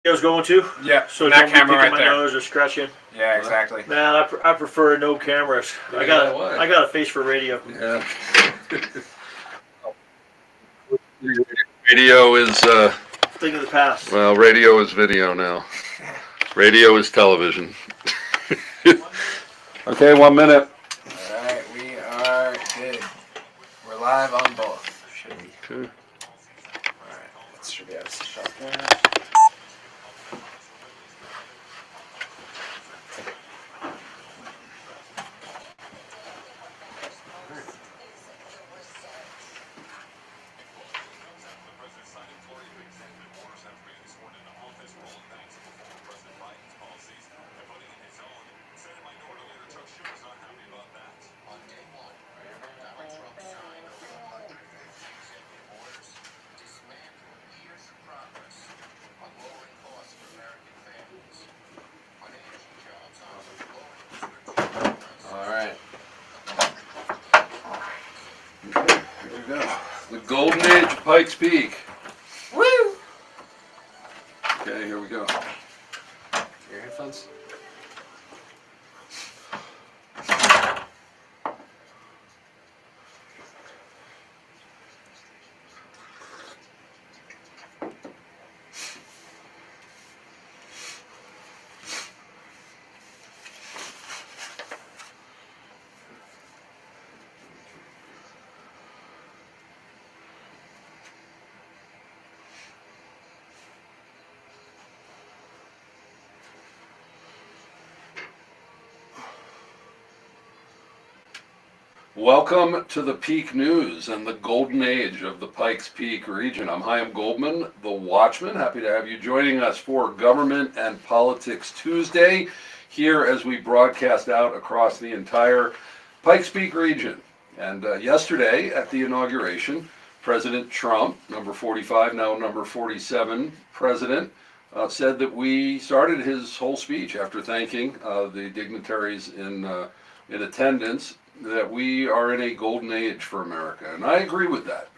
I was going to? Yeah, so that don't be camera picking right my there. nose or scratching. Yeah, exactly. Man, I prefer no cameras. Yeah, I got a face for radio. Yeah. Radio is Thing of the past. well, radio is video now. Radio is television. Okay, 1 minute. Alright, we are good. We're live on both. Should we? Okay. Alright, let's should be able to stop there. Alright. Here we go. The golden age of Pikes Peak. Woo! Okay, here we go. Your headphones? Welcome to the Peak News and the golden age of the Pikes Peak region. I'm Chaim Goldman, the Watchman. Happy to have you joining us for Government and Politics Tuesday here as we broadcast out across the entire Pikes Peak region. And yesterday at the inauguration, President Trump, number 45, now number 47 president, said that we started his whole speech after thanking the dignitaries in attendance, that we are in a golden age for America. And I agree with that.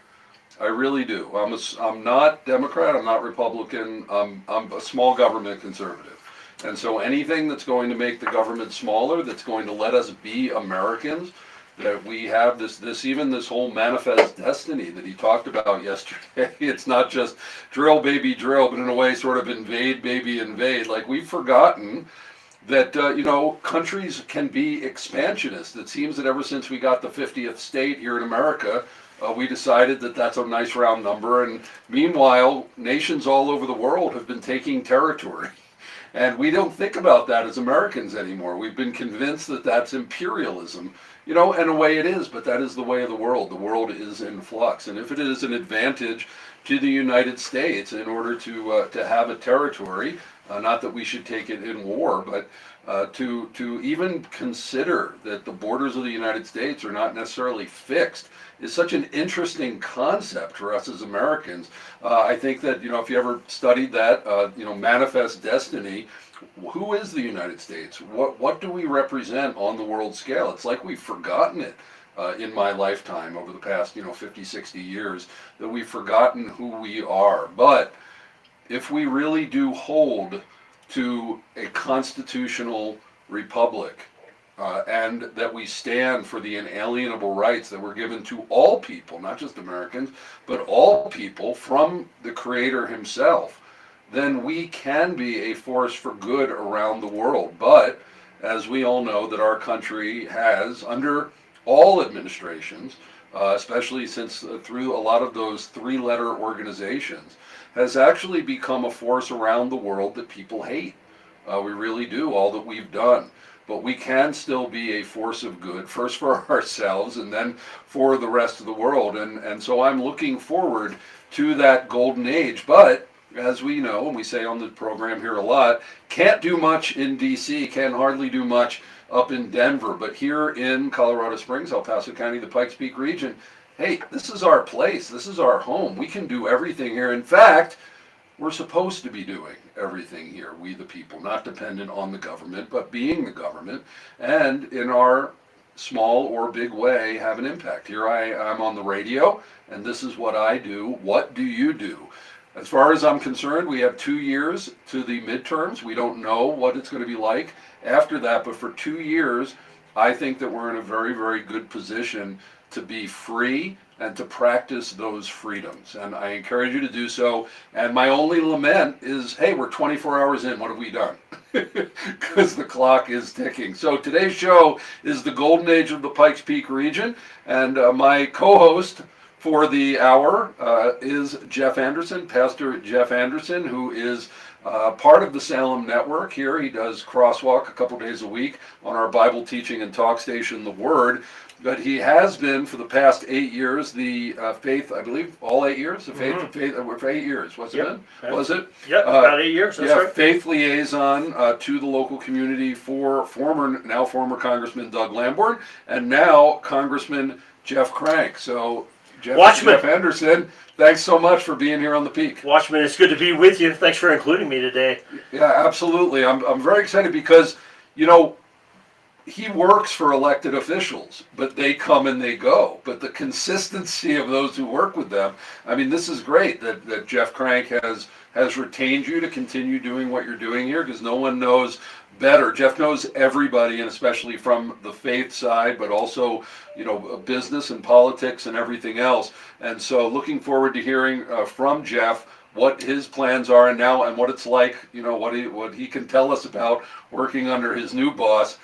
I really do. I'm not Democrat, I'm not Republican, I'm a small government conservative. And so anything that's going to make the government smaller, that's going to let us be Americans, that we have this whole manifest destiny that he talked about yesterday. It's not just drill baby drill, but in a way sort of invade baby invade. Like, we've forgotten that countries can be expansionist. It seems that ever since we got the 50th state here in America, we decided that that's a nice round number, and meanwhile nations all over the world have been taking territory, and we don't think about that as Americans anymore. We've been convinced that that's imperialism, in a way it is, but that is the way of the world. The world is in flux, and if it is an advantage to the United States in order to have a territory, not that we should take it in war, but to even consider that the borders of the United States are not necessarily fixed is such an interesting concept for us as Americans. I think that, if you ever studied that, manifest destiny, who is the United States? What do we represent on the world scale? It's like we've forgotten it. In my lifetime over the past 50, 60 years, that we've forgotten who we are. But if we really do hold to a constitutional republic, and that we stand for the inalienable rights that were given to all people, not just Americans, but all people from the Creator himself, then we can be a force for good around the world. But as we all know, that our country has, under all administrations, especially since through a lot of those three-letter organizations, has actually become a force around the world that people hate. We really do, all that we've done. But we can still be a force of good, first for ourselves and then for the rest of the world. And so I'm looking forward to that golden age. But as we know, and we say on the program here a lot, can't do much in D.C., can hardly do much up in Denver. But here in Colorado Springs, El Paso County, the Pikes Peak region, hey, this is our place. This is our home. We can do everything here. In fact, we're supposed to be doing everything here, we the people, not dependent on the government, but being the government, and in our small or big way have an impact. Here I'm on the radio, and this is what I do. What do you do? as far as I'm concerned, we have 2 years to the midterms. We don't know what it's going to be like after that, but for 2 years, I think that we're in a very, very good position to be free and to practice those freedoms. And I encourage you to do so. And my only lament is, hey, we're 24 hours in. What have we done? Because the clock is ticking. So today's show is the golden age of the Pikes Peak region. And my co-host for the hour is Jeff Anderson, Pastor Jeff Anderson, who is part of the Salem Network here. He does Crosswalk a couple days a week on our Bible teaching and talk station, The Word. But he has been, for the past 8 years, the faith, I believe, all 8 years? The faith, for 8 years, was it been? Was it? Yep, about 8 years, that's right. Faith liaison to the local community for former Congressman Doug Lamborn, and now Congressman Jeff Crank. So, Jeff Anderson, thanks so much for being here on the Peak. Watchman, it's good to be with you. Thanks for including me today. Yeah, absolutely. I'm very excited because, you know, he works for elected officials, but they come and they go. But the consistency of those who work with them, I mean, this is great that Jeff Crank has retained you to continue doing what you're doing here, because no one knows better. Jeff knows everybody, and especially from the faith side, but also, you know, business and politics and everything else. And so looking forward to hearing from Jeff what his plans are and what it's like, you know, what he can tell us about working under his new boss,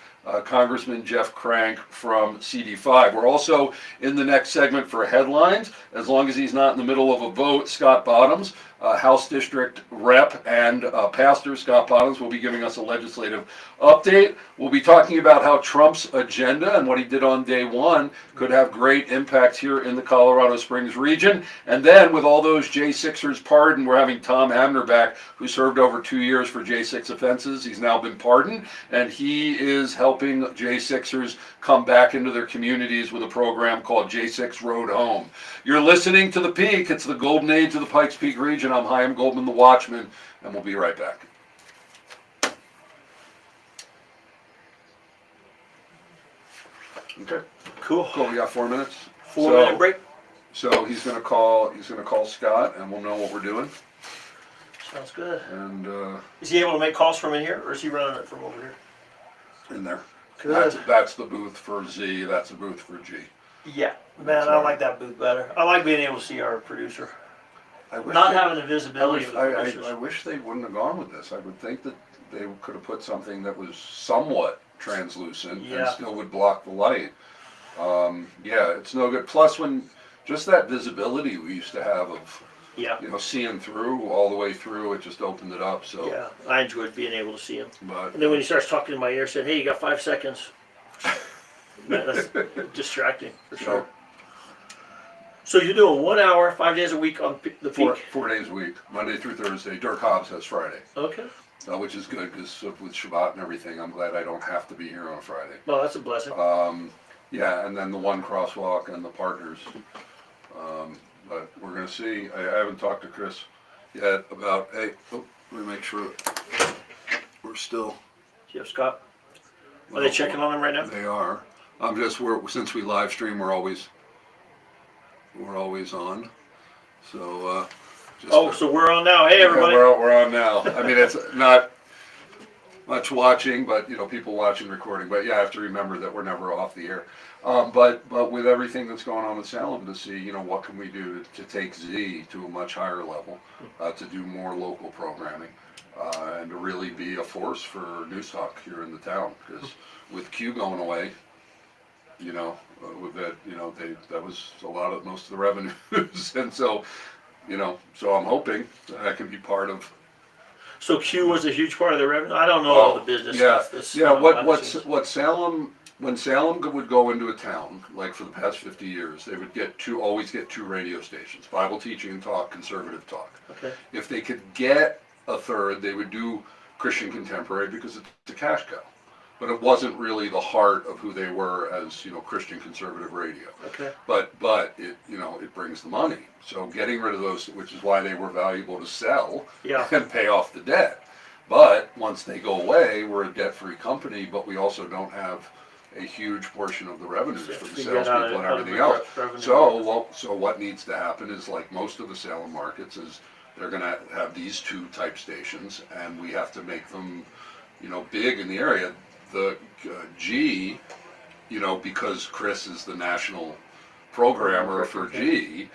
Congressman Jeff Crank from CD5. We're also in the next segment for headlines. As long as he's not in the middle of a vote, Scott Bottoms, House District Rep and Pastor Scott Bottoms, will be giving us a legislative update. We'll be talking about how Trump's agenda and what he did on day one could have great impact here in the Colorado Springs region. And then with all those J6ers pardoned, we're having Tom Hamner back, who served over 2 years for J6 offenses. He's now been pardoned, and he is helping J6ers come back into their communities with a program called J6 Road Home. You're listening to The Peak. It's the golden age of the Pikes Peak region. I'm Chaim Goldman, the Watchman, and we'll be right back. Okay. Cool. We got 4 minutes. 4-minute break. So he's gonna call Scott, and we'll know what we're doing. Sounds good. And is he able to make calls from in here, or is he running it from over here? in there. Good. That's the booth for Z. That's the booth for G. Yeah, man, I like that booth better. I like being able to see our producer. Having the visibility of the producers. I wish they wouldn't have gone with this. I would think that they could have put something that was somewhat translucent and still would block the light. Yeah, it's no good. Plus, when just that visibility we used to have of, you know, seeing through all the way through, it just opened it up. So yeah, I enjoyed being able to see him. But, and then when he starts talking in my ear, said, "Hey, you got 5 seconds." Man, that's distracting for sure. So you're doing 1 hour, 5 days a week on the Peak? 4 days a week, Monday through Thursday. Dirk Hobbs has Friday. Okay. Which is good, because with Shabbat and everything, I'm glad I don't have to be here on a Friday. Well, that's a blessing. Yeah, and then the one crosswalk and the partners. But we're going to see. I haven't talked to Chris yet about, hey, let me make sure we're still. Do you have Scott? Are they checking on him right now? They are. Since we live stream, we're always on. So. So we're on now. Hey, everybody. Yeah, we're on now. I mean, it's not much watching, but, you know, people watching, recording. But yeah, I have to remember that we're never off the air. But with everything that's going on with Salem, to see, you know, what can we do to take Z to a much higher level, to do more local programming, and to really be a force for news talk here in the town. Because with Q going away, you know, with that, you know, that was most of the revenues, and so. You know, so I'm hoping that I can be part of. So Q was a huge part of the revenue. I don't know all the business stuff. What Salem, when Salem would go into a town, like for the past 50 years, they would always get 2 radio stations: Bible teaching and talk, conservative talk. Okay. If they could get a third, they would do Christian contemporary, because it's a cash cow. But it wasn't really the heart of who they were as, you know, Christian conservative radio. Okay. But it, you know, it brings the money. So getting rid of those, which is why they were valuable to sell and pay off the debt. But once they go away, we're a debt-free company, but we also don't have a huge portion of the revenues for the salespeople and everything else. So what needs to happen is, like most of the Salem markets, is they're going to have these two type stations, and we have to make them, big in the area. The G, because Chris is the national programmer for G,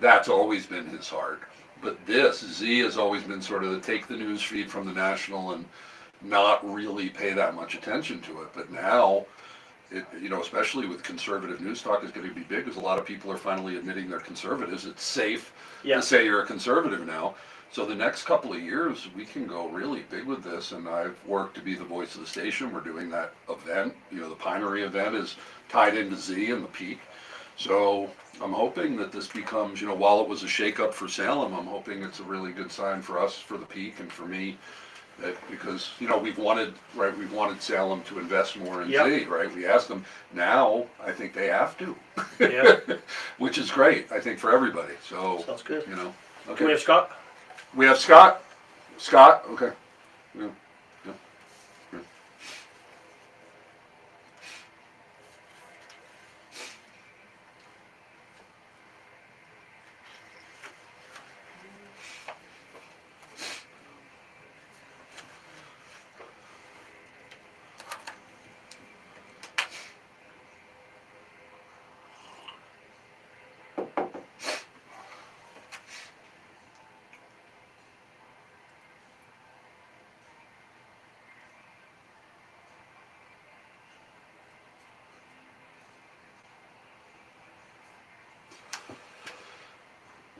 that's always been his heart. But this, Z, has always been sort of to take the news feed from the national and not really pay that much attention to it. But now, especially with conservative news talk, is going to be big because a lot of people are finally admitting they're conservatives. It's safe to say you're a conservative now. So the next couple of years, we can go really big with this, and I've worked to be the voice of the station. We're doing that event. The Pinery event is tied into Z and the Peak. So I'm hoping that this becomes, while it was a shakeup for Salem, I'm hoping it's a really good sign for us, for the Peak, and for me, that because we've wanted Salem to invest more in Z, right? We asked them. Now I think they have to, which is great. I think for everybody. So sounds good. Okay. Can we have Scott? We have Scott. Scott, okay. Yeah. Yeah. Yeah.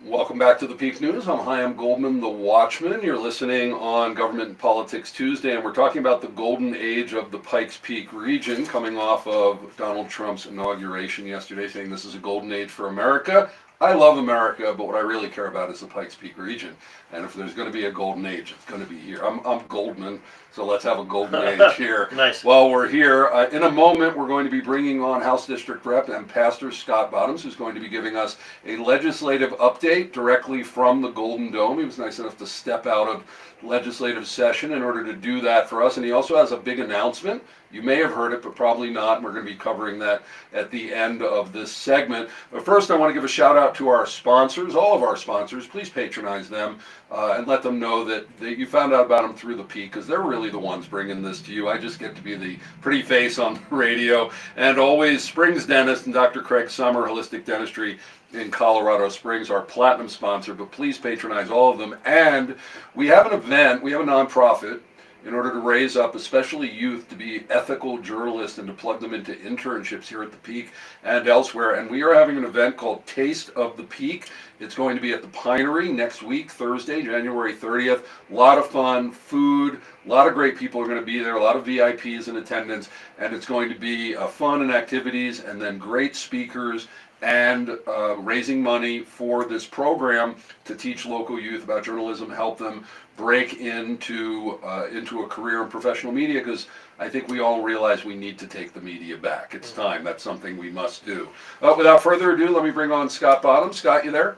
Welcome back to the Peak News. I'm Chaim Goldman, the Watchman. You're listening on Government and Politics Tuesday, and we're talking about the golden age of the Pikes Peak region, coming off of Donald Trump's inauguration yesterday, saying this is a golden age for America. I love America, but what I really care about is the Pikes Peak region. And if there's going to be a golden age, it's going to be here. I'm Goldman, so let's have a golden age here. Nice. While we're here, in a moment, we're going to be bringing on House District Rep and Pastor Scott Bottoms, who's going to be giving us a legislative update directly from the Golden Dome. He was nice enough to step out of legislative session in order to do that for us. And he also has a big announcement. You may have heard it, but probably not. And we're going to be covering that at the end of this segment. But first, I want to give a shout out to our sponsors, all of our sponsors. Please patronize them and let them know that you found out about them through the Peak, because they're really the ones bringing this to you. I just get to be the pretty face on the radio. And always, Springs Dentist and Dr. Craig Summer, Holistic Dentistry in Colorado Springs, our platinum sponsor. But please patronize all of them. And we have an event, we have a nonprofit, in order to raise up especially youth to be ethical journalists and to plug them into internships here at the Peak and elsewhere. And we are having an event called Taste of the Peak. It's going to be at the Pinery next week, Thursday, January 30th. A lot of fun, food, a lot of great people are going to be there, a lot of VIPs in attendance, and it's going to be fun and activities, and then great speakers, and raising money for this program to teach local youth about journalism, help them break into a career in professional media, because I think we all realize we need to take the media back. It's time. That's something we must do. Without further ado, let me bring on Scott Bottoms. Scott, you there?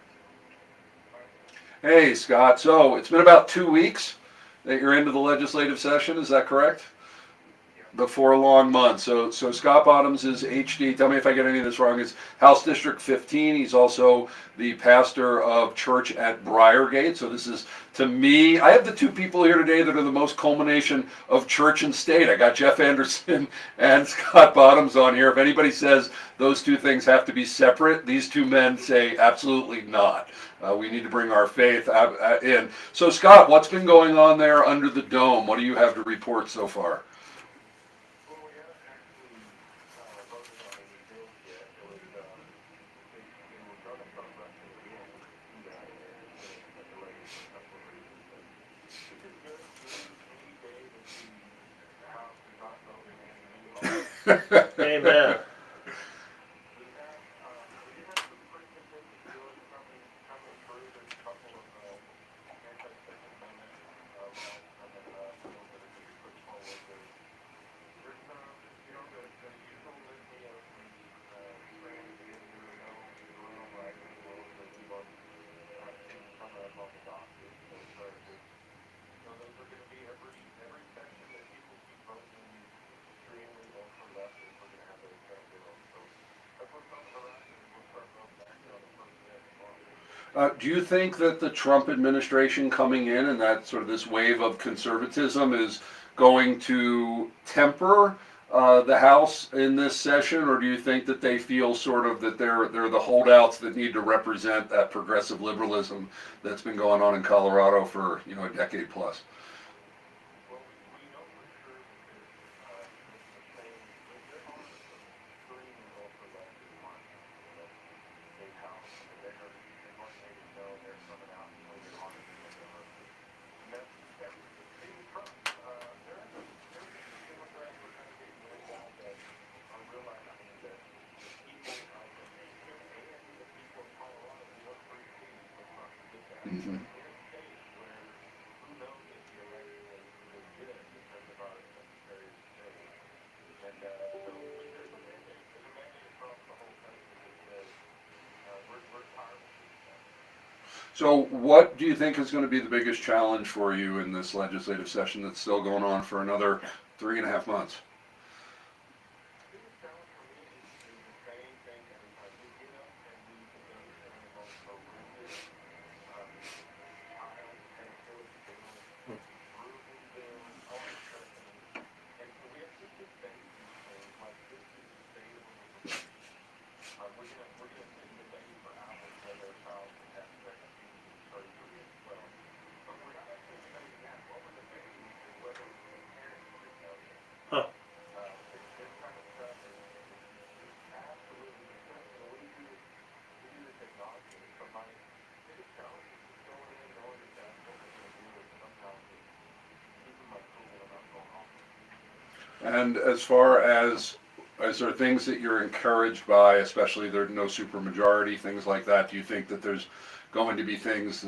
Hey, Scott. So it's been about 2 weeks that you're into the legislative session. Is that correct? The 4 long months. So Scott Bottoms is HD. Tell me if I get any of this wrong. It's House District 15. He's also the pastor of church at Briargate. So this is, to me, I have the 2 people here today that are the most culmination of church and state. I got Jeff Anderson and Scott Bottoms on here. If anybody says those 2 things have to be separate, these 2 men say absolutely not. We need to bring our faith in. So Scott, what's been going on there under the dome? What do you have to report so far? Amen. Do you think that the Trump administration coming in and that sort of this wave of conservatism is going to temper the House in this session, or do you think that they feel sort of that they're the holdouts that need to represent that progressive liberalism that's been going on in Colorado for a decade plus? Hmm. So what do you think is going to be the biggest challenge for you in this legislative session that's still going on for another 3.5 months? Huh. And as far as there things that you're encouraged by, especially there's no supermajority, things like that, do you think that there's going to be things,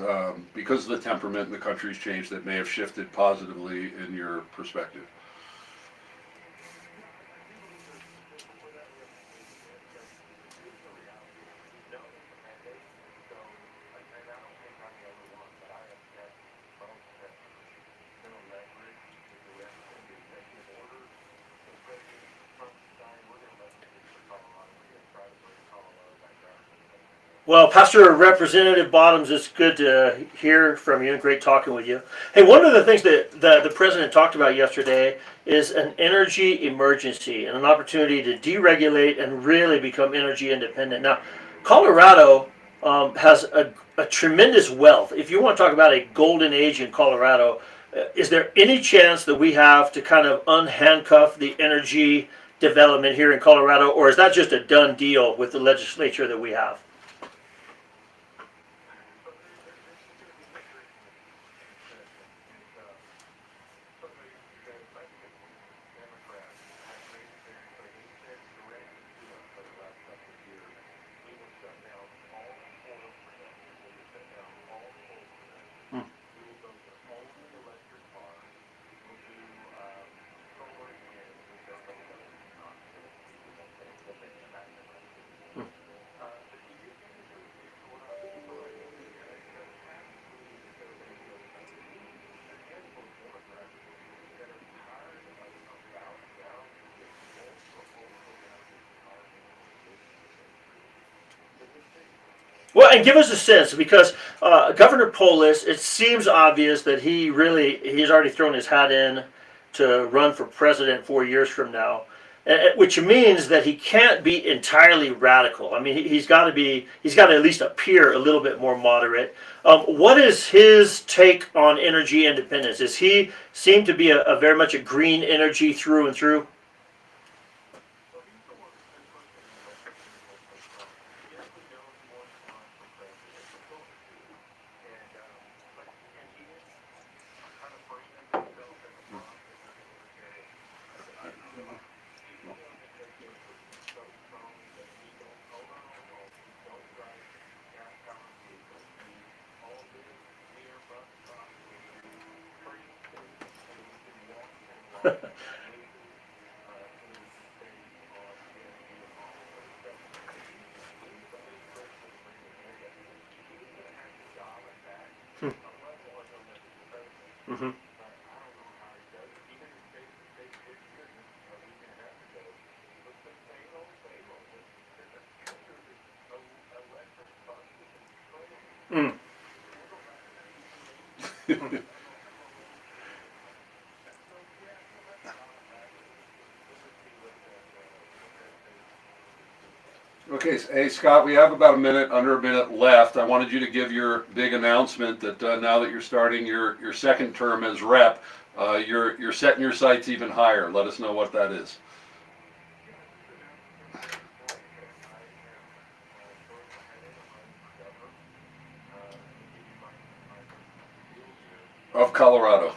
because of the temperament in the country's changed, that may have shifted positively in your perspective? Well, Pastor Representative Bottoms, it's good to hear from you and great talking with you. Hey, one of the things that the president talked about yesterday is an energy emergency and an opportunity to deregulate and really become energy independent. Now, Colorado has a tremendous wealth. If you want to talk about a golden age in Colorado, is there any chance that we have to kind of unhandcuff the energy development here in Colorado, or is that just a done deal with the legislature that we have? Well, and give us a sense, because Governor Polis, it seems obvious that he's already thrown his hat in to run for president 4 years from now, which means that he can't be entirely radical. I mean, he's got to at least appear a little bit more moderate. What is his take on energy independence? Does he seem to be a very much a green energy through and through? Mm-hmm. Okay, hey Scott, we have about under a minute left. I wanted you to give your big announcement that now that you're starting your second term as rep, you're setting your sights even higher. Let us know what that is. Of Colorado.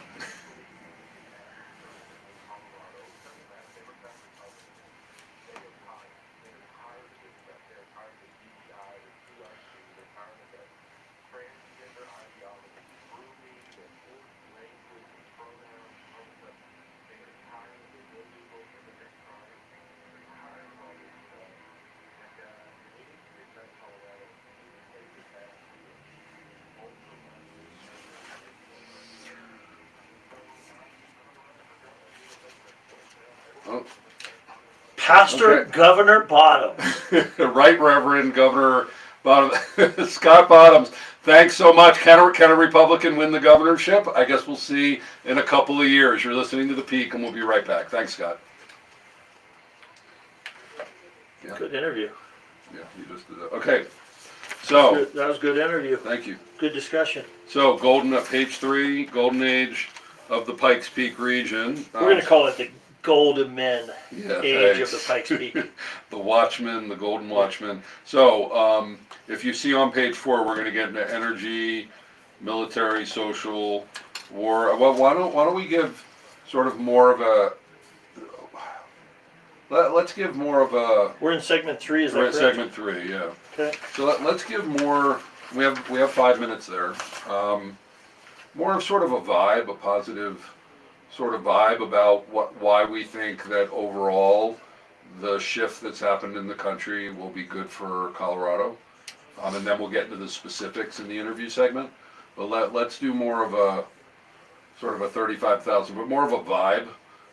Oh. Pastor Okay. Governor Bottoms. Right Reverend Governor Bottoms, Scott Bottoms, thanks so much. Can a Republican win the governorship? I guess we'll see in a couple of years. You're listening to The Peak, and we'll be right back. Thanks, Scott. Yeah. Good interview. Yeah, you just did that. Okay, so That was a good interview. thank you. Good discussion. So page 3, golden age of the Pikes Peak region. We're going to call it the Golden Men Yeah, age thanks. of the Pikes Peak. The Watchmen, the Golden Watchmen. So, if you see on page 4, we're going to get into energy, military, social, war. Well, why don't we give sort of more of a. Let's give more of a. We're in segment 3, is that We're in correct? segment 3, yeah. Okay. So let's give more. We have 5 minutes there. More of sort of a vibe, a positive sort of vibe about why we think that overall the shift that's happened in the country will be good for Colorado, and then we'll get into the specifics in the interview segment. But let's do more of a sort of a 35,000, but more of a vibe,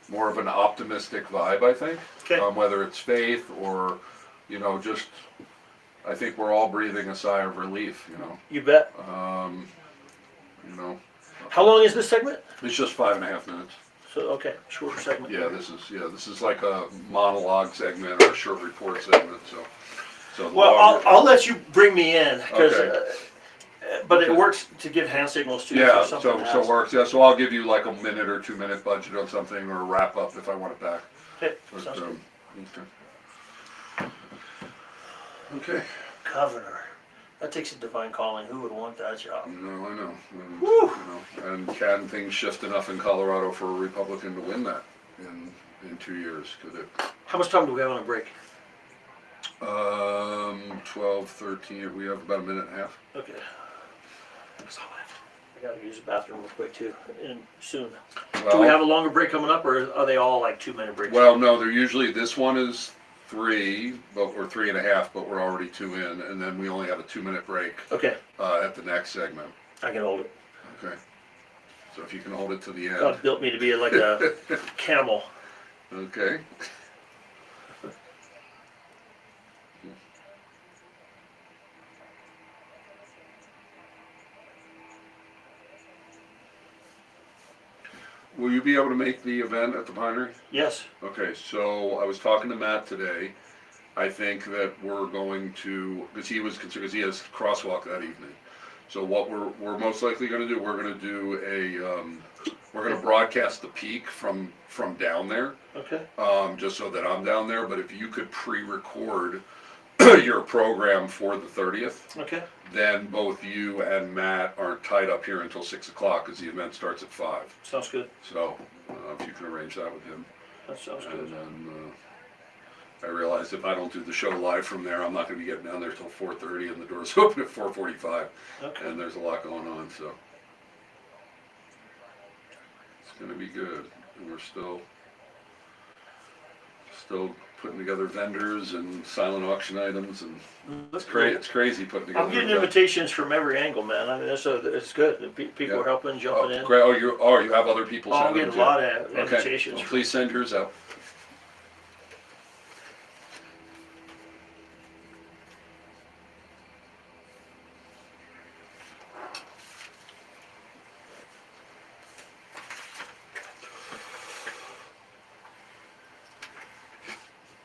more of an optimistic vibe, I think. Okay. Whether it's faith or, just I think we're all breathing a sigh of relief. You bet. How long is this segment? It's just 5.5 minutes. So, okay, shorter segment. Yeah, this is like a monologue segment or a short report segment. So. Well, I'll let you bring me in, because, Okay. but it Okay. works to give hand signals too. Yeah, if something so happens. it works. Yeah, so I'll give you like a minute or 2 minute budget on something or wrap up if I want it back. Okay, But, sounds good. Okay. Governor. That takes a divine calling. Who would want that job? No, I know. And, Woo! and can things shift enough in Colorado for a Republican to win that in 2 years? Could it? How much time do we have on a break? 12, 13. We have about a minute and a half. Okay. I gotta use the bathroom real quick too, and soon. Do we have a longer break coming up, or are they all like 2-minute breaks? Well, no, they're usually, this one is 3, or 3.5, but we're already 2 in, and then we only have a 2-minute break Okay, at the next segment. I can hold it. Okay. So if you can hold it to the God end. built me to be like a camel. Okay. Will you be able to make the event at the Pinery? Yes. Okay, so I was talking to Matt today. I think that we're going to, because he was concerned, because he has crosswalk that evening. So what we're most likely going to do, we're going to do we're going to broadcast the peak from down there. Okay. Just so that I'm down there. But if you could pre-record your program for the 30th, Okay. then both you and Matt aren't tied up here until 6 o'clock because the event starts at 5. Sounds good. So if you can arrange that with him. That sounds And good. then I realized if I don't do the show live from there, I'm not going to be getting down there till 4:30, and the doors open at 4:45, Okay. and there's a lot going on, so it's going to be good. And we're still putting together vendors and silent auction items, and That's it's crazy putting together. I'm getting events. invitations from every angle, man. I mean, it's good. People Yeah. are helping, jumping in. Great. You have other people I'm sending getting a them lot too? of Okay. invitations. Well, please send yours out.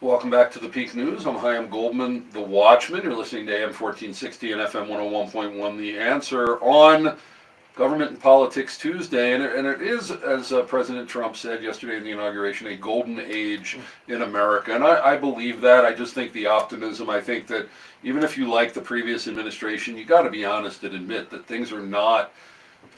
Welcome back to the Peak News. I'm Chaim Goldman, the Watchman. You're listening to AM 1460 and FM 101.1 The Answer on Government and Politics Tuesday. And it is, as President Trump said yesterday in the inauguration, a golden age in America. And I believe that. I just think the optimism, I think that even if you like the previous administration, you got to be honest and admit that things are not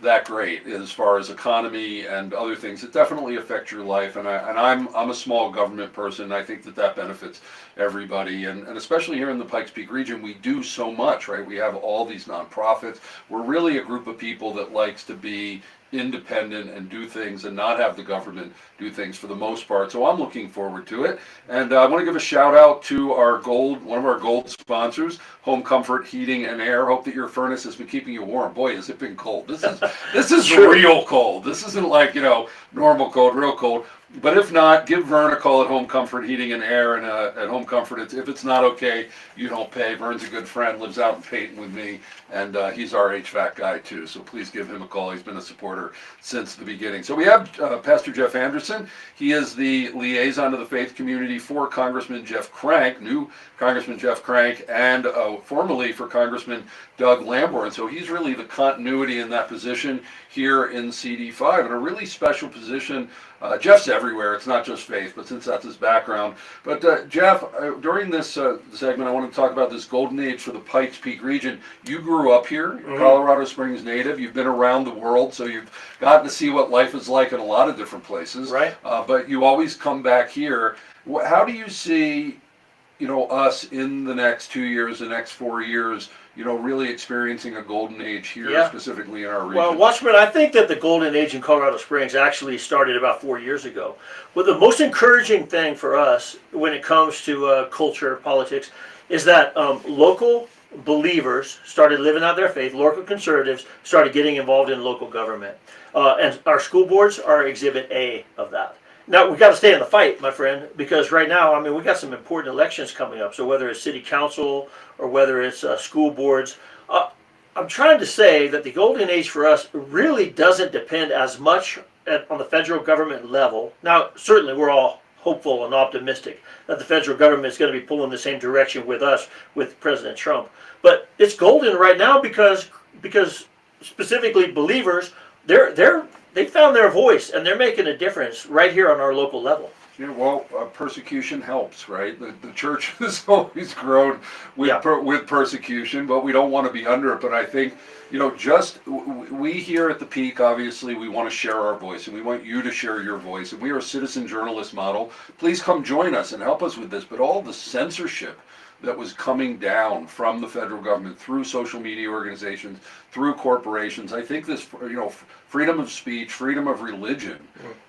that great as far as economy and other things. It definitely affects your life, and I'm a small government person, and I think that benefits everybody, and especially here in the Pikes Peak region, we do so much, right? We have all these nonprofits. We're really a group of people that likes to be independent and do things and not have the government do things for the most part. So I'm looking forward to it. And I want to give a shout out to one of our gold sponsors, Home Comfort Heating and Air. Hope that your furnace has been keeping you warm. Boy, has it been cold. This is real cold. This isn't like, normal cold, real cold. But if not, give Vern a call at Home Comfort Heating and Air, and at Home Comfort, if it's not okay, you don't pay. Vern's a good friend, lives out in Peyton with me, and he's our HVAC guy too, so please give him a call. He's been a supporter since the beginning. So we have Pastor Jeff Anderson. He is the liaison to the faith community for Congressman Jeff Crank, new Congressman Jeff Crank, and formerly for Congressman Doug Lamborn. So he's really the continuity in that position here in CD5, and a really special position. Jeff's everywhere. It's not just faith, but since that's his background. But Jeff, during this segment, I want to talk about this golden age for the Pikes Peak region. You grew up here, you're Colorado Springs native. You've been around the world, so you've gotten to see what life is like in a lot of different places. Right. But you always come back here. How do you see, us in the next 2 years, the next 4 years, really experiencing a golden age here, specifically in our region? Well, Watchman, I think that the golden age in Colorado Springs actually started about 4 years ago. But the most encouraging thing for us when it comes to culture, politics, is that local believers started living out their faith. Local conservatives started getting involved in local government. And our school boards are exhibit A of that. Now, we got to stay in the fight, my friend, because right now, we got some important elections coming up. So whether it's city council or whether it's school boards, I'm trying to say that the golden age for us really doesn't depend as much on the federal government level. Now, certainly we're all hopeful and optimistic that the federal government is going to be pulling the same direction with us, with President Trump. But it's golden right now because specifically believers, they found their voice, and they're making a difference right here on our local level. Persecution helps, right? The church has always grown with persecution, but we don't want to be under it. But I think, we here at the Peak, obviously, we want to share our voice, and we want you to share your voice. And we are a citizen journalist model. Please come join us and help us with this. But all the censorship that was coming down from the federal government through social media organizations, through corporations. I think this, freedom of speech, freedom of religion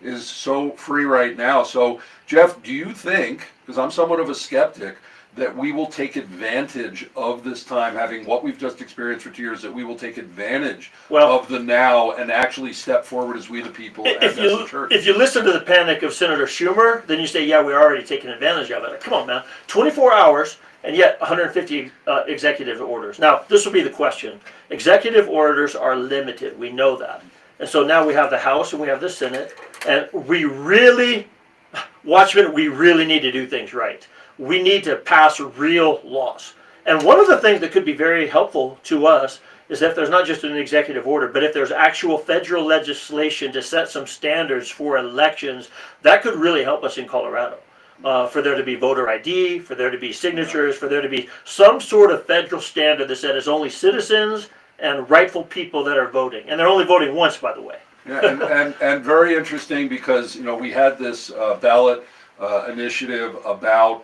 is so free right now. So, Jeff, do you think, because I'm somewhat of a skeptic, that we will take advantage of this time, having what we've just experienced for 2 years, that we will take advantage of the now and actually step forward as we the people and as the church? If you listen to the panic of Senator Schumer, then you say, yeah, we're already taking advantage of it. Come on, man. 24 hours, and yet 150 executive orders. Now, this will be the question. Executive orders are limited. We know that. And so now we have the House and we have the Senate, and we really need to do things right. We need to pass real laws. And one of the things that could be very helpful to us is if there's not just an executive order, but if there's actual federal legislation to set some standards for elections, that could really help us in Colorado. For there to be voter ID, for there to be signatures, for there to be some sort of federal standard that said it's only citizens and rightful people that are voting. And they're only voting once, by the way. and very interesting because, we had this ballot initiative about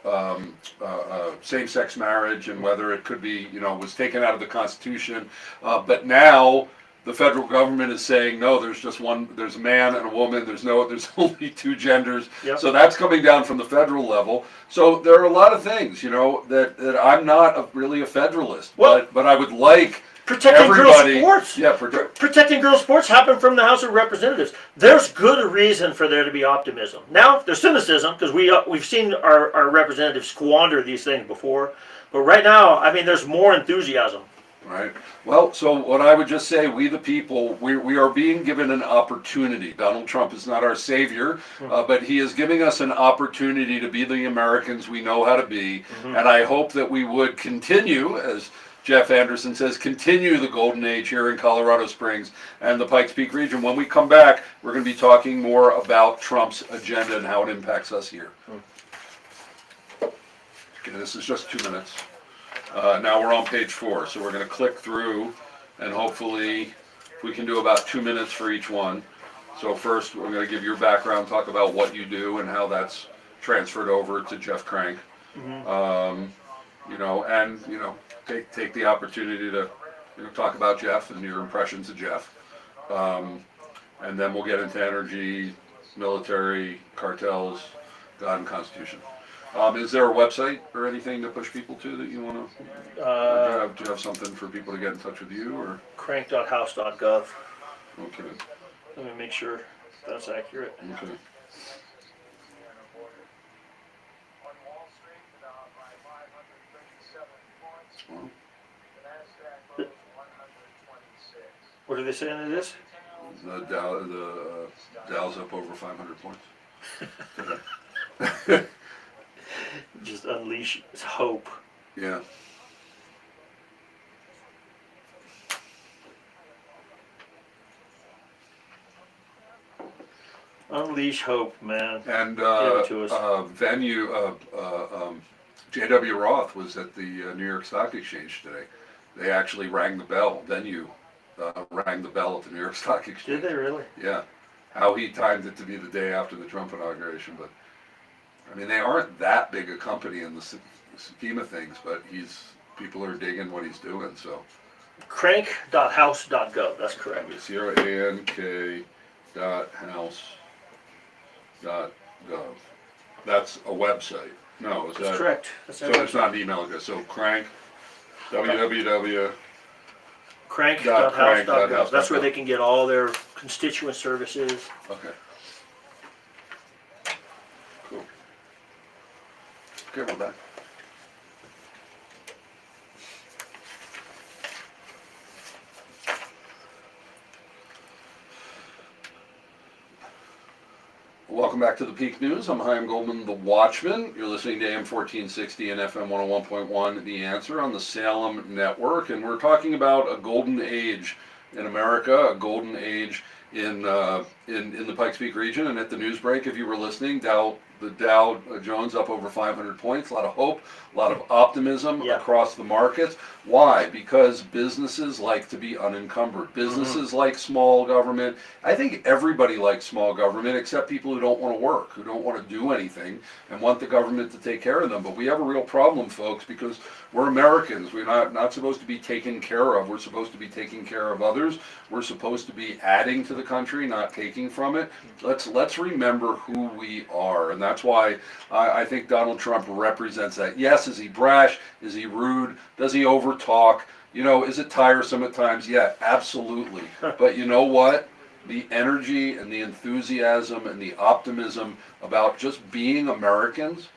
same-sex marriage and whether it could be, was taken out of the Constitution. But now the federal government is saying, no, there's a man and a woman, there's only two genders. Yep. So that's coming down from the federal level. So there are a lot of things, that I'm not really a federalist, but I would like protecting girls' sports. Yeah, protecting girls' sports happened from the House of Representatives. There's good reason for there to be optimism. Now, there's cynicism because we've seen our representatives squander these things before. But right now, there's more enthusiasm. Right. Well, so what I would just say, we the people, we are being given an opportunity. Donald Trump is not our savior, but he is giving us an opportunity to be the Americans we know how to be. And I hope that we would continue, as Jeff Anderson says, continue the golden age here in Colorado Springs and the Pikes Peak region. When we come back, we're going to be talking more about Trump's agenda and how it impacts us here. Okay, this is just 2 minutes. Now we're on page 4, so we're going to click through, and hopefully we can do about 2 minutes for each one. So first, we're going to give your background, talk about what you do and how that's transferred over to Jeff Crank. Take the opportunity to talk about Jeff and your impressions of Jeff, and then we'll get into energy, military, cartels, God, and Constitution. Is there a website or anything to push people to that you want to? Do you have something for people to get in touch with you, or? Crank.house.gov. Okay. Let me make sure that's accurate. Okay. Well, What are they saying it is? the Dow's up over 500 points. Just unleash hope. Yeah. Unleash hope, man. And Give it to us. J.W. Roth was at the New York Stock Exchange today. They actually rang the bell. Venue rang the bell at the New York Stock Exchange. Did they really? Yeah. How he timed it to be the day after the Trump inauguration, but I mean, they aren't that big a company in the scheme of things, but people are digging what he's doing, so. Crank.house.gov, that's correct. CRANK.house.gov. That's a website. No, is That's that? correct. That's So it's not an email address, so Crank, www. Crank.house.gov. That's where they can get all their constituent services. Okay. Cool. Okay, we're back. Welcome back to the Peak News. I'm Chaim Goldman, the Watchman. You're listening to AM 1460 and FM 101.1, The Answer on the Salem Network, and we're talking about a golden age in America, a golden age in the Pikes Peak region. And at the news break, if you were listening, the Dow Jones up over 500 points, a lot of hope, a lot of optimism across the markets. Why? Because businesses like to be unencumbered. Businesses like small government. I think everybody likes small government except people who don't want to work, who don't want to do anything and want the government to take care of them. But we have a real problem, folks, because we're Americans. We're not supposed to be taken care of. We're supposed to be taking care of others. We're supposed to be adding to the country, not taking from it. Let's remember who we are, and that's why I think Donald Trump represents that. Yes, is he brash? Is he rude? Does he overtalk? Is it tiresome at times? Yeah, absolutely. But you know what? The energy and the enthusiasm and the optimism about just being Americans,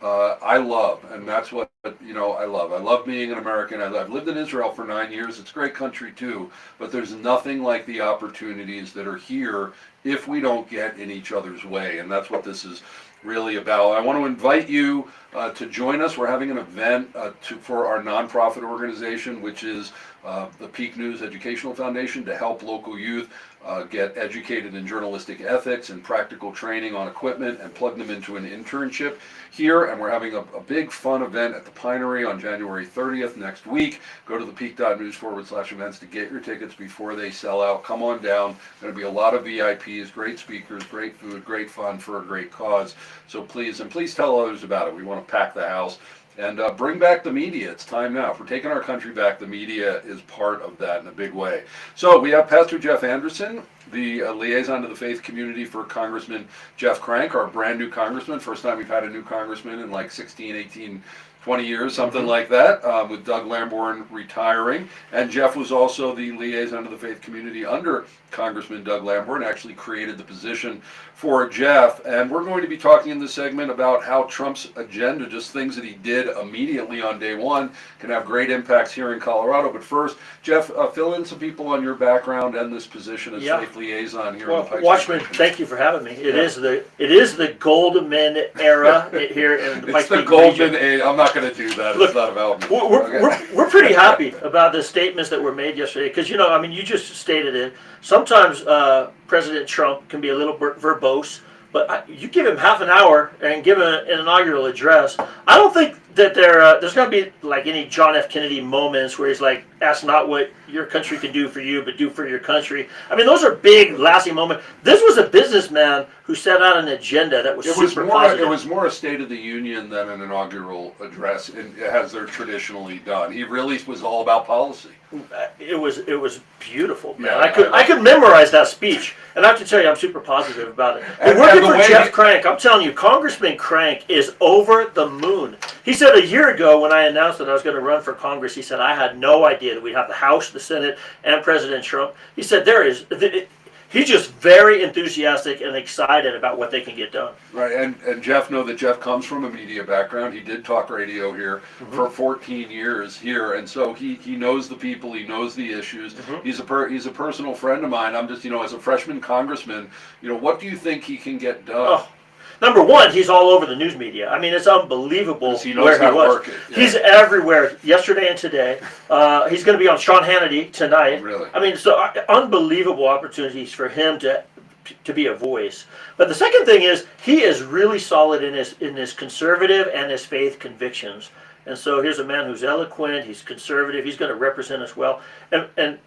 I love, and that's what I love. I love being an American. I've lived in Israel for 9 years. It's a great country too, but there's nothing like the opportunities that are here if we don't get in each other's way, and that's what this is really about. I want to invite you to join us. We're having an event for our nonprofit organization, which is the Peak News Educational Foundation, to help local youth get educated in journalistic ethics and practical training on equipment and plug them into an internship here. And we're having a big fun event at the Pinery on January 30th next week. Go to thepeak.news/events to get your tickets before they sell out. Come on down. Going to be a lot of VIPs, great speakers, great food, great fun for a great cause. So please tell others about it. We want to pack the house. And bring back the media. It's time now. If we're taking our country back, the media is part of that in a big way. So we have Pastor Jeff Anderson, the liaison to the faith community for Congressman Jeff Crank, our brand new congressman. First time we've had a new congressman in like 16, 18, 20 years, something like that, with Doug Lamborn retiring. And Jeff was also the liaison of the faith community under Congressman Doug Lamborn, actually created the position for Jeff. And we're going to be talking in this segment about how Trump's agenda, just things that he did immediately on day one, can have great impacts here in Colorado. But first, Jeff, fill in some people on your background and this position as faith liaison here in the Pikes. Watchman, thank you for having me. It is the Goldman era here in the Pikes. It's the Goldman age. I'm not going to do that. Look, it's not about me. We're pretty happy about the statements that were made yesterday because, you know, I mean, you just stated it. Sometimes President Trump can be a little verbose, but you give him half an hour and give him an inaugural address. I don't think that there's going to be like any John F. Kennedy moments where he's like, ask not what your country can do for you, but do for your country. I mean, those are big, lasting moments. This was a businessman who set out an agenda that was super positive. It was more a State of the Union than an inaugural address, as they're traditionally done. He really was all about policy. It was beautiful, man. Yeah, I could memorize that speech, and I have to tell you, I'm super positive about it. And working for Jeff Crank, I'm telling you, Congressman Crank is over the moon. He said a year ago when I announced that I was going to run for Congress, he said I had no idea that we'd have the House, the Senate, and President Trump. He said he's just very enthusiastic and excited about what they can get done. Right, and Jeff, know that Jeff comes from a media background. He did talk radio here for 14 years here, and so he knows the people, he knows the issues. He's a personal friend of mine. I'm just, as a freshman congressman, what do you think he can get done? Oh. Number one, he's all over the news media. I mean, it's unbelievable he knows how to work it. Yeah. He's everywhere, yesterday and today. He's going to be on Sean Hannity tonight. Really? I mean, so unbelievable opportunities for him to be a voice. But the second thing is, he is really solid in his conservative and his faith convictions. And so here's a man who's eloquent, he's conservative, he's going to represent us well. And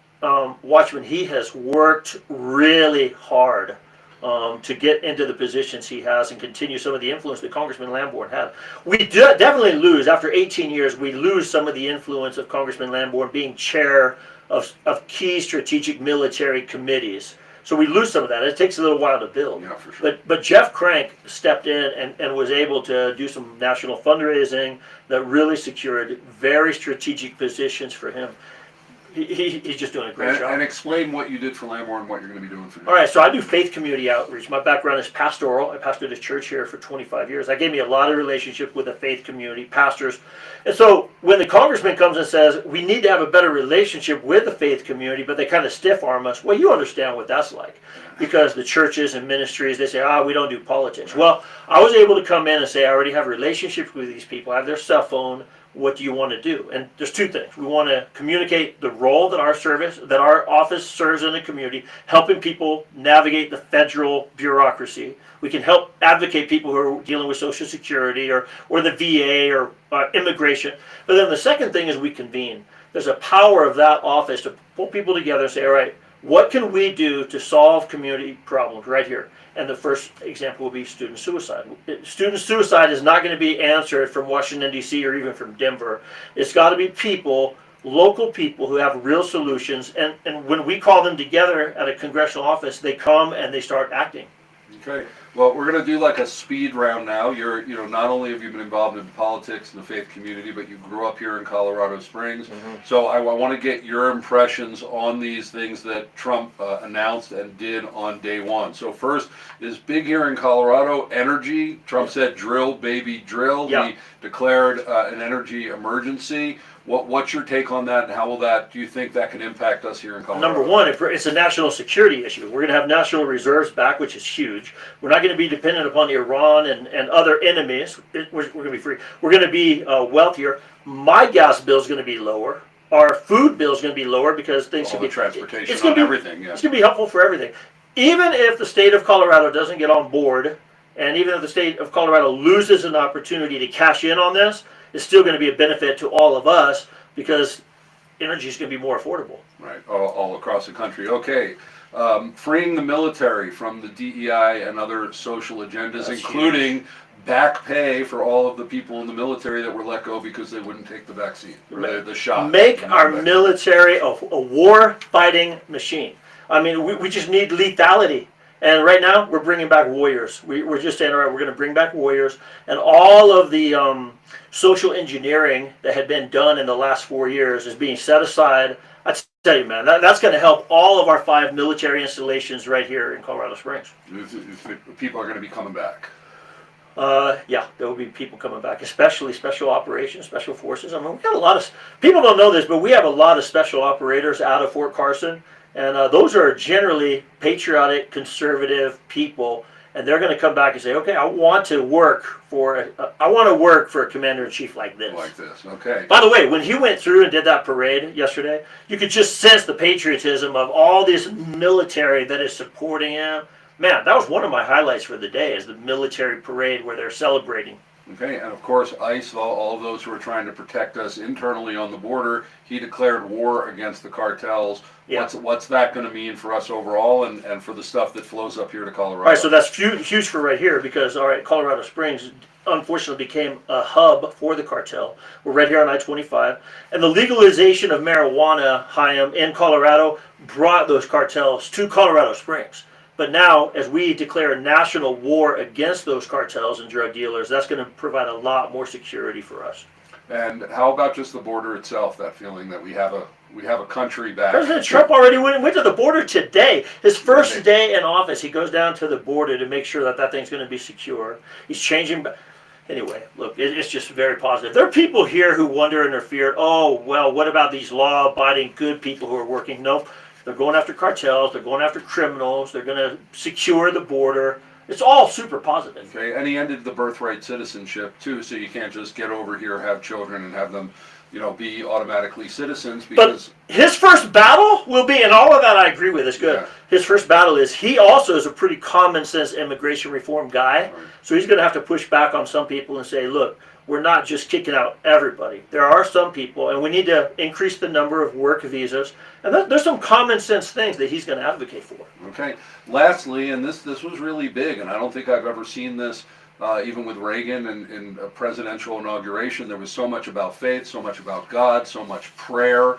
Watchman, he has worked really hard to get into the positions he has and continue some of the influence that Congressman Lamborn had. We definitely lose, after 18 years, we lose some of the influence of Congressman Lamborn being chair of key strategic military committees. So we lose some of that. It takes a little while to build. Yeah, for sure. But Jeff Crank stepped in and was able to do some national fundraising that really secured very strategic positions for him. He's just doing a great job. And explain what you did for Lamborn and what you're going to be doing for him. All right, so I do faith community outreach. My background is pastoral. I pastored a church here for 25 years. That gave me a lot of relationship with the faith community, pastors. And so when the congressman comes and says, we need to have a better relationship with the faith community, but they kind of stiff arm us, well, you understand what that's like. Because the churches and ministries, they say, we don't do politics. Well, I was able to come in and say, I already have relationships with these people. I have their cell phone. What do you want to do? And there's two things. We want to communicate the role that our office serves in the community, helping people navigate the federal bureaucracy. We can help advocate people who are dealing with Social Security or the VA or immigration. But then the second thing is we convene. There's a power of that office to pull people together and say, all right, what can we do to solve community problems right here? And the first example will be student suicide. Student suicide is not going to be answered from Washington, D.C. or even from Denver. It's got to be people, local people who have real solutions. And when we call them together at a congressional office, they come and they start acting. Okay. Well, we're going to do like a speed round now. Not only have you been involved in politics and the faith community, but you grew up here in Colorado Springs. So I want to get your impressions on these things that Trump announced and did on day one. So first is big here in Colorado, energy. Trump said drill, baby, drill. Yeah. He declared an energy emergency. What's your take on that, and do you think that can impact us here in Colorado? Number one, it's a national security issue. We're going to have national reserves back, which is huge. We're not going to be dependent upon Iran and other enemies. We're going to be free. We're going to be wealthier. My gas bill is going to be lower. Our food bill is going to be lower because things all can the transportation on everything. Yeah. It's going to be helpful for everything. Even if the state of Colorado doesn't get on board, and even if the state of Colorado loses an opportunity to cash in on this, it's still going to be a benefit to all of us because energy is going to be more affordable. Right, all across the country. Okay, freeing the military from the DEI and other social agendas, That's including huge. Back pay for all of the people in the military that were let go because they wouldn't take the vaccine or the shot. Make our military a war-fighting machine. I mean, we just need lethality. And right now, we're bringing back warriors. We're just saying, all right, we're going to bring back warriors. And all of the social engineering that had been done in the last 4 years is being set aside. I tell you, man, that's going to help all of our 5 military installations right here in Colorado Springs. People are going to be coming back. Yeah, there will be people coming back, especially special operations, special forces. I mean, we've got a lot of, people don't know this, but we have a lot of special operators out of Fort Carson. And those are generally patriotic, conservative people, and they're going to come back and say, "Okay, I want to work for a commander-in-chief like this." Like this, okay. By the way, when he went through and did that parade yesterday, you could just sense the patriotism of all this military that is supporting him. Man, that was one of my highlights for the day, is the military parade where they're celebrating. Okay, and of course, ICE, all of those who are trying to protect us internally on the border, he declared war against the cartels. Yeah. What's that going to mean for us overall, and for the stuff that flows up here to Colorado? All right, so that's huge for right here, because, all right, Colorado Springs unfortunately became a hub for the cartel. We're right here on I-25. And the legalization of marijuana, Chaim, in Colorado brought those cartels to Colorado Springs. But now, as we declare a national war against those cartels and drug dealers, that's going to provide a lot more security for us. And how about just the border itself? That feeling that we have a country back. President Trump already went to the border today. His first day in office, he goes down to the border to make sure that thing's going to be secure. He's changing. Anyway, look, it's just very positive. There are people here who wonder and are feared. Oh, well, what about these law-abiding, good people who are working? Nope. They're going after cartels. They're going after criminals. They're going to secure the border. It's all super positive. Okay, and he ended the birthright citizenship too, so you can't just get over here, have children, and have them, be automatically citizens. Because but his first battle will be, and all of that I agree with. It's good. Yeah. His first battle is, he also is a pretty common sense immigration reform guy, right. So he's going to have to push back on some people and say, look, we're not just kicking out everybody. There are some people, and we need to increase the number of work visas. And there's some common sense things that he's going to advocate for. Okay. Lastly, and this was really big, and I don't think I've ever seen this, even with Reagan and in a presidential inauguration. There was so much about faith, so much about God, so much prayer.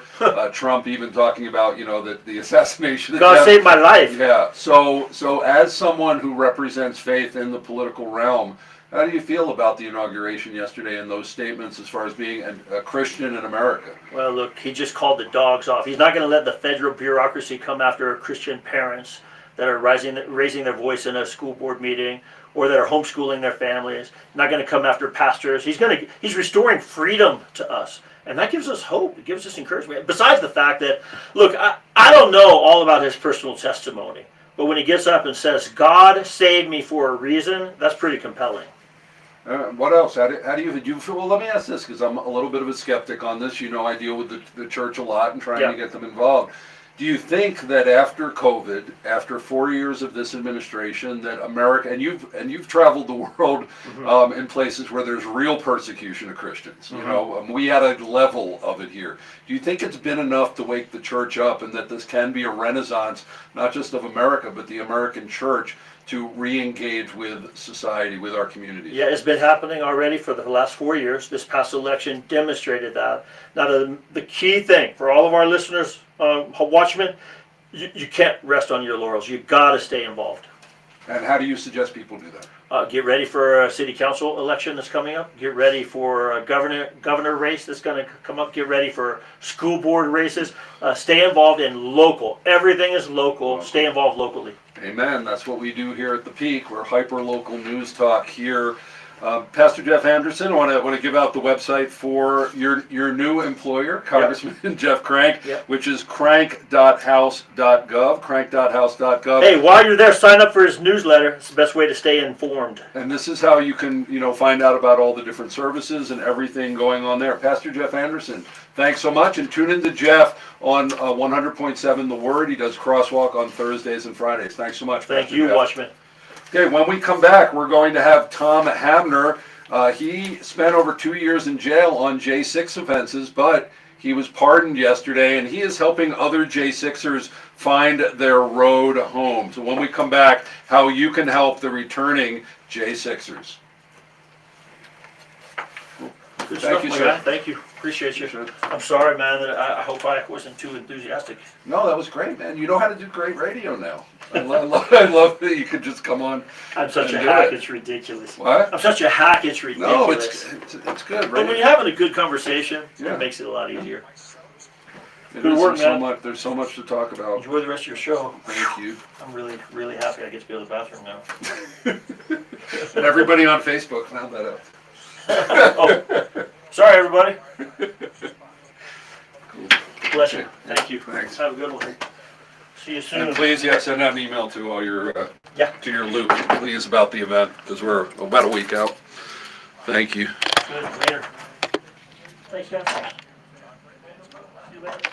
Trump even talking about, the assassination of God saved my life. Yeah. So as someone who represents faith in the political realm, how do you feel about the inauguration yesterday and those statements as far as being a Christian in America? Well, look, he just called the dogs off. He's not going to let the federal bureaucracy come after Christian parents that are raising their voice in a school board meeting, or that are homeschooling their families. He's not going to come after pastors. He's restoring freedom to us. And that gives us hope. It gives us encouragement. Besides the fact that, look, I don't know all about his personal testimony, but when he gets up and says, God saved me for a reason, that's pretty compelling. What else? How do you feel? Well, let me ask this, because I'm a little bit of a skeptic on this. I deal with the church a lot and trying to get them involved. Do you think that after COVID, after 4 years of this administration, that America, and you've traveled the world in places where there's real persecution of Christians, we had a level of it here. Do you think it's been enough to wake the church up, and that this can be a renaissance, not just of America, but the American church, to re-engage with society, with our communities? Yeah, it's been happening already for the last 4 years. This past election demonstrated that. Now, the key thing for all of our listeners, watchmen, you can't rest on your laurels. You got to stay involved. And how do you suggest people do that? Get ready for a city council election that's coming up. Get ready for a governor race that's going to come up. Get ready for school board races. Stay involved in local. Everything is local. Stay involved locally. Amen. That's what we do here at the Peak. We're hyper-local news talk here. Pastor Jeff Anderson, I want to give out the website for your new employer, Congressman Jeff Crank, which is crank.house.gov, crank.house.gov. Hey, while you're there, sign up for his newsletter. It's the best way to stay informed. And this is how you can, find out about all the different services and everything going on there. Pastor Jeff Anderson, thanks so much, and tune in to Jeff on 100.7 The Word. He does Crosswalk on Thursdays and Fridays. Thanks so much, Thank you, Watchman. Okay, when we come back, we're going to have Tom Hamner. He spent over 2 years in jail on J6 offenses, but he was pardoned yesterday, and he is helping other J6ers find their road home. So when we come back, how you can help the returning J6ers. Good Thank stuff, you, my sir. guy. Thank you. Appreciate you. Sure. I'm sorry, man, that I hope I wasn't too enthusiastic. No, that was great, man. You know how to do great radio now. I love that you could just come on. I'm such a and do hack, it. it's ridiculous. What? I'm such a hack, it's ridiculous. No, it's good, But when right? you're having a good conversation, Yeah. it makes it a lot easier. It Good is, work, there's man. there's so much to talk about. Enjoy the rest of your show. Thank you. I'm really, really happy I get to go to the bathroom now. And everybody on Facebook found that out. Oh, sorry, everybody. Cool. Bless you. Thank you. Thanks. Have a good one. See you soon. And please, send out an email to all your Yeah. to your loop, please, about the event, because we're about a week out. Thank you. Good. Later. Thanks, guys. See you later.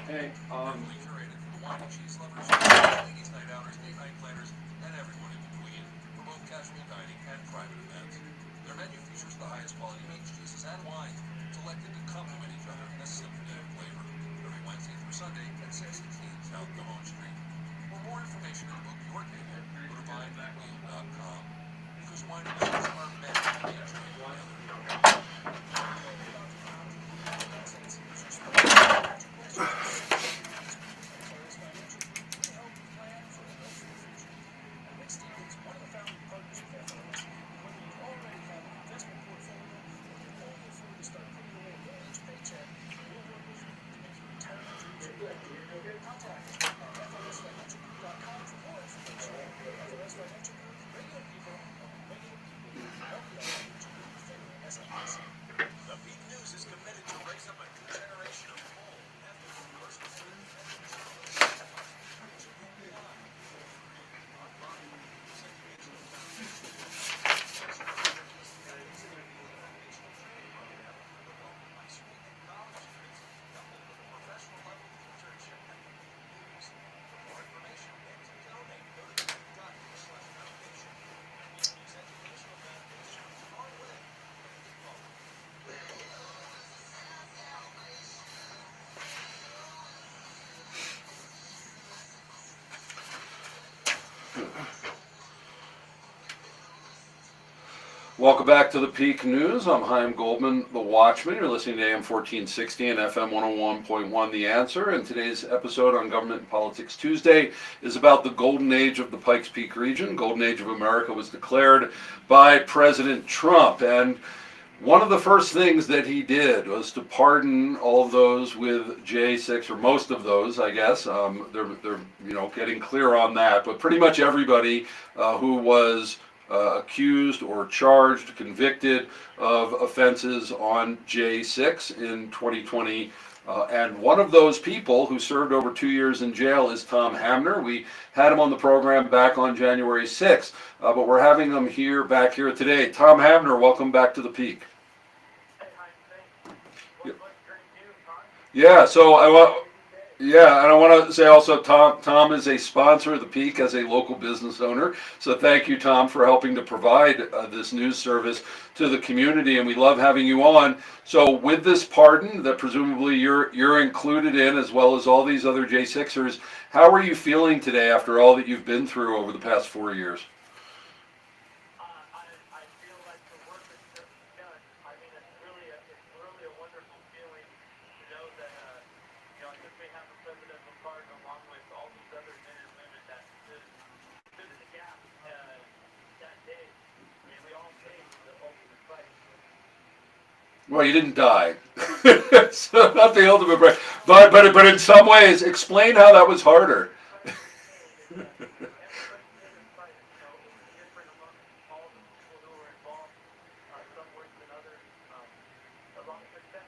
Hey, Their menu features the highest quality meats, cheeses, and wines, selected to complement each other in a sympathetic flavor. Every Wednesday through Sunday at 616 South Gamon Street. For more information and to book your table, go to buymeatmeal.com. Because wine and cheese are meant to be enjoyed together. The Peak News is committed to raise up a new generation of full, ethical, personal. welcome back to the Peak News. I'm Chaim Goldman, the Watchman. You're listening to AM 1460 and FM 101.1 The Answer. And today's episode on Government and Politics Tuesday is about the golden age of the Pikes Peak region. Golden Age of America was declared by President Trump. And one of the first things that he did was to pardon all of those with J6, or most of those, I guess. They're getting clear on that. But pretty much everybody who was accused or charged, convicted of offenses on J6 in 2020. And one of those people who served over 2 years in jail is Tom Hamner. We had him on the program back on January 6th, but we're having him back here today. Tom Hamner, welcome back to the Peak. Yeah, so and I want to say also, Tom is a sponsor of the Peak as a local business owner. So thank you, Tom, for helping to provide this news service to the community, and we love having you on. So with this pardon that presumably you're included in, as well as all these other J6ers, how are you feeling today after all that you've been through over the past 4 years? I feel like the work that's just done. I mean, it's really a wonderful feeling to know that I think we have a presidential pardon along with all these other men and women that stood in the gap that day, and we all came to the ultimate fight. Well, you didn't die, so not the ultimate break. But in some ways, explain how that was harder. All the people who were involved, some worse than others. The long success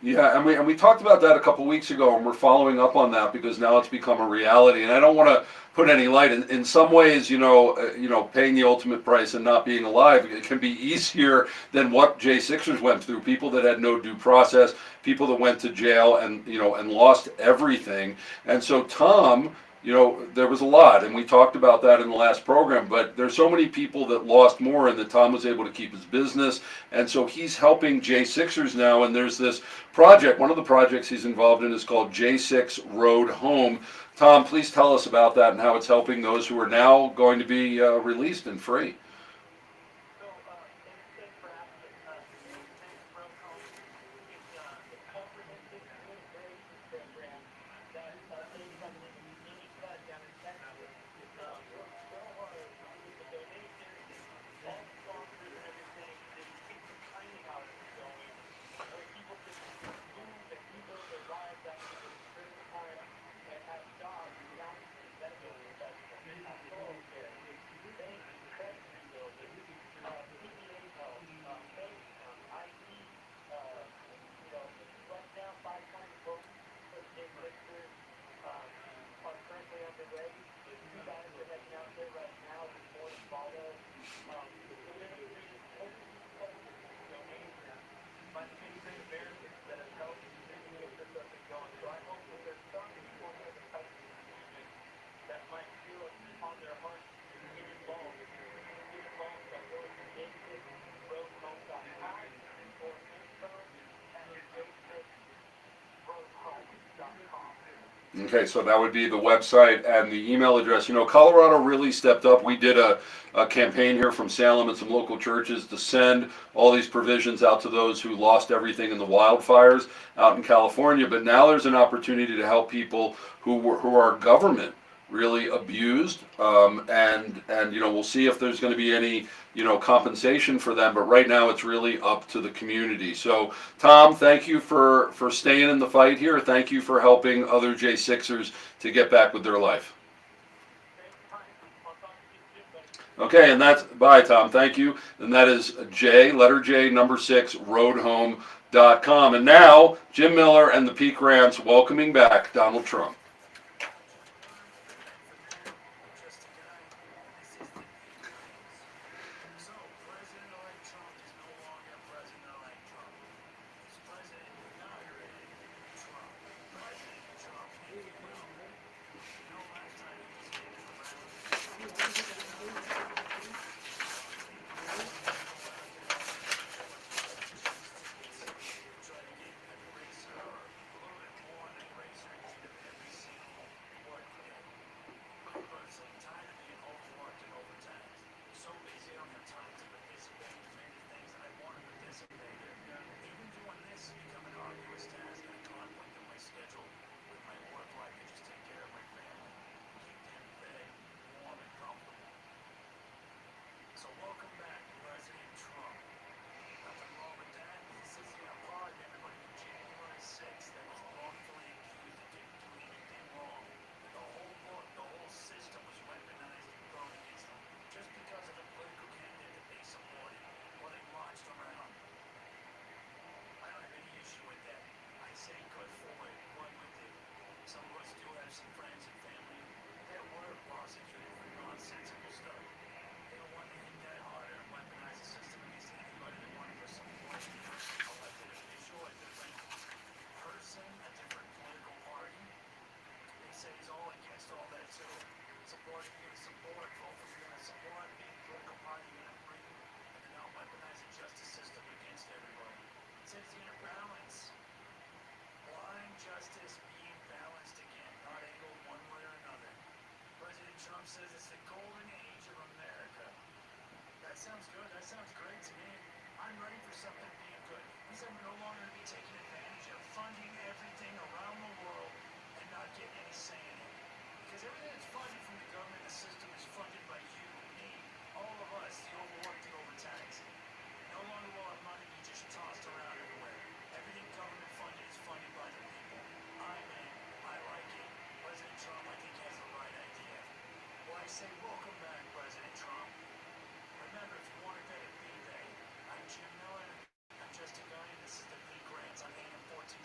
Yeah, and we talked about that a couple weeks ago, and we're following up on that because now it's become a reality. And I don't want to put any light. In some ways, paying the ultimate price and not being alive, it can be easier than what J6ers went through. People that had no due process, people that went to jail and lost everything. And so Tom, there was a lot, and we talked about that in the last program, but there's so many people that lost more and that Tom was able to keep his business. And so he's helping J6ers now, and there's this project. One of the projects he's involved in is called J6 Road Home. Tom, please tell us about that and how it's helping those who are now going to be released and free. So, thanks for asking. J6 Road Home is a comprehensive immigration program that is from the Union Cut down in Texas. All with the donations and all the sponsors and everything, they keep some training out going where people can move and rebuild their lives after they serve time and have jobs, counseling, medical professionals, pastoral care, banking, credit rebuilding, CPA help, bank account, IT, right now 500 folks for J6ers are currently underway. 2 guys are heading out there right now with more to follow. The ministry is totally funded through donations by the many great Americans that have helped get this up and going. So I hope that there's some people here in the Pikes region that might feel it on their heart to get involved. You can get involved by going to j6roadhome.com or info@j6roadhome.com. Okay, so that would be the website and the email address. Colorado really stepped up. We did a campaign here from Salem and some local churches to send all these provisions out to those who lost everything in the wildfires out in California. But now there's an opportunity to help people who are government really abused, and we'll see if there's going to be any compensation for them, but right now it's really up to the community. So Tom, thank you for staying in the fight here. Thank you for helping other J6ers to get back with their life. Okay, and that's bye, Tom. Thank you. And that is letter J, number 6, roadhome.com. And now Jim Miller and the Peak Rants welcoming back Donald Trump. Says it's the golden age of America. That sounds good. That sounds great to me. I'm ready for something being good. He said we're no longer going to be taking advantage of funding everything around the world and not getting any say in it. Because everything that's funded from the government, the system is funded by you, me, all of us, the overworked and overtaxed. No longer will our money be just tossed around everywhere. Everything government funded is funded by the people. I'm in. I like it. President Trump, I think, has the right idea. Well, I say welcome back, President Trump. Remember, if you want to bet it, be they. I'm Jim Miller. I'm just a guy, and this is the Peak Rants on AM 1400.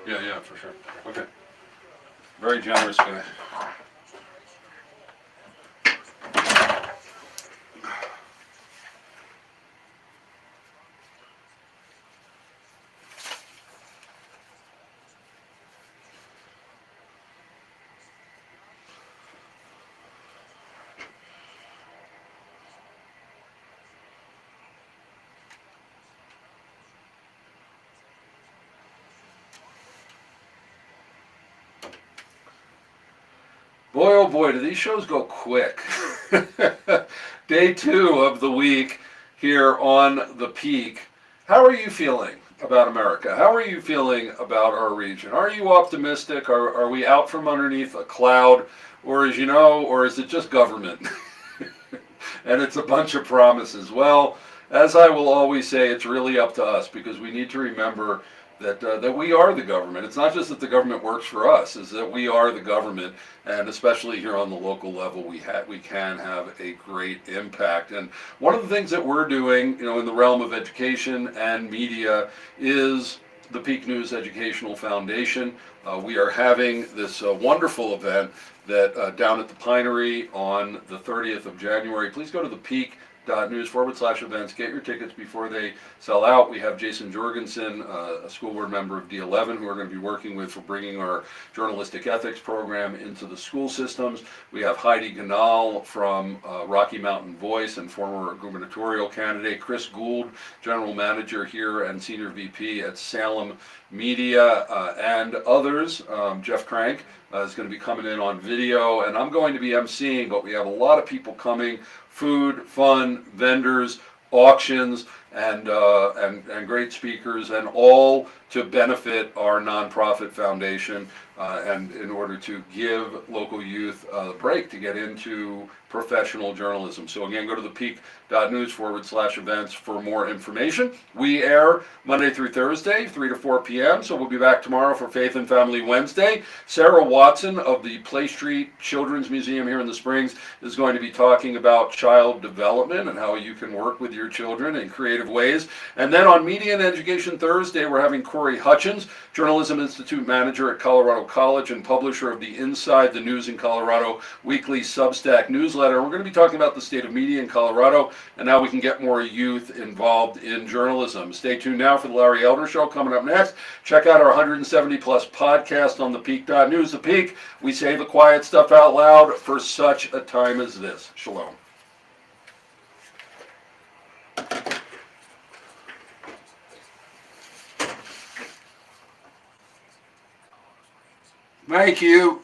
Yeah, for sure. Okay. Very generous guy. Boy, oh boy, do these shows go quick. Day 2 of the week here on the Peak. How are you feeling about America? How are you feeling about our region? Are you optimistic? Are we out from underneath a cloud? Or is it just government? And it's a bunch of promises. Well, as I will always say, it's really up to us, because we need to remember that we are the government. It's not just that the government works for us; is that we are the government, and especially here on the local level, we can have a great impact. And one of the things that we're doing, in the realm of education and media, is the Peak News Educational Foundation. We are having this wonderful event that down at the Pinery on the 30th of January. Please go to the peak.news/events. Get your tickets before they sell out. We have Jason Jorgensen, a school board member of D11, who are going to be working with for bringing our journalistic ethics program into the school systems. We have Heidi Ganal from Rocky Mountain Voice and former gubernatorial candidate. Chris Gould, general manager here and senior VP at Salem Media, and others. Jeff Crank is going to be coming in on video, and I'm going to be emceeing, but we have a lot of people coming. Food, fun, vendors, auctions, and great speakers, and all to benefit our nonprofit foundation, and in order to give local youth a break to get into professional journalism. So again, go to the peak.news/events for more information. We air Monday through Thursday, 3 to 4 p.m., so we'll be back tomorrow for Faith and Family Wednesday. Sarah Watson of the Play Street Children's Museum here in the Springs is going to be talking about child development and how you can work with your children in creative ways. And then on Media and Education Thursday, we're having Corey Hutchins, Journalism Institute Manager at Colorado College and publisher of the Inside the News in Colorado weekly Substack newsletter. We're going to be talking about the state of media in Colorado and how we can get more youth involved in journalism. Stay tuned now for the Larry Elder Show coming up next. Check out our 170 plus podcast on the Peak.News. The Peak, we say the quiet stuff out loud for such a time as this. Shalom. Thank you.